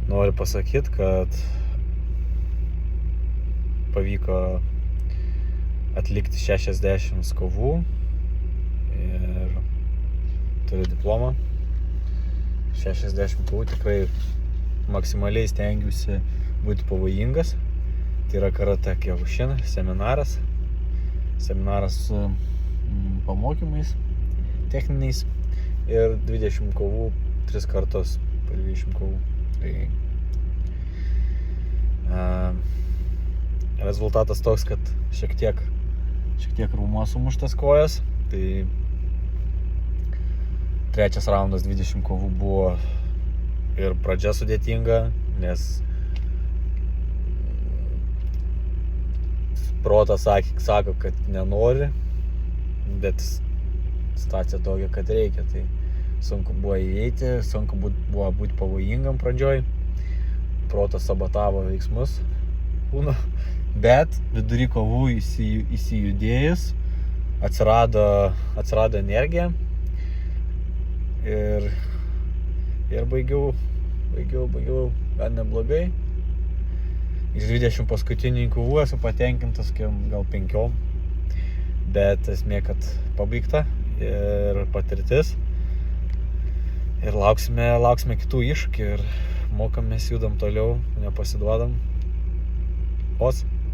noriu pasakyti, kad pavyko atlikti 60 kovų ir turiu diplomą. 60 kovų, tikrai maksimaliai stengiuosi būti pavojingas. Tai yra karate Kyokushin seminaras su pamokymais techniniais ir 20 kovų 3 kartus per 20 kovų. Tai rezultatas toks, kad šiek tiek raumuo sumuštas kojas. Tai trečias raundas 20 kovų buvo ir pradžia sudėtinga, nes protas sako, kad nenori, bet situacija tokia, kad reikia. Tai sunku buvo įeiti, sunku buvo būti pavojingam pradžioj. Protas sabotavo veiksmus kūno, bet vidury kovų įsijudėjus atsirado energija ir baigiau gan neblogai. Iš 20 paskutinių kovų esu patenkintas gal 5, bet esmė, kad pabaigta ir patirtis. Ir lauksime kitų iššūkių ir mokomės, judam toliau, nepasiduodam. Os.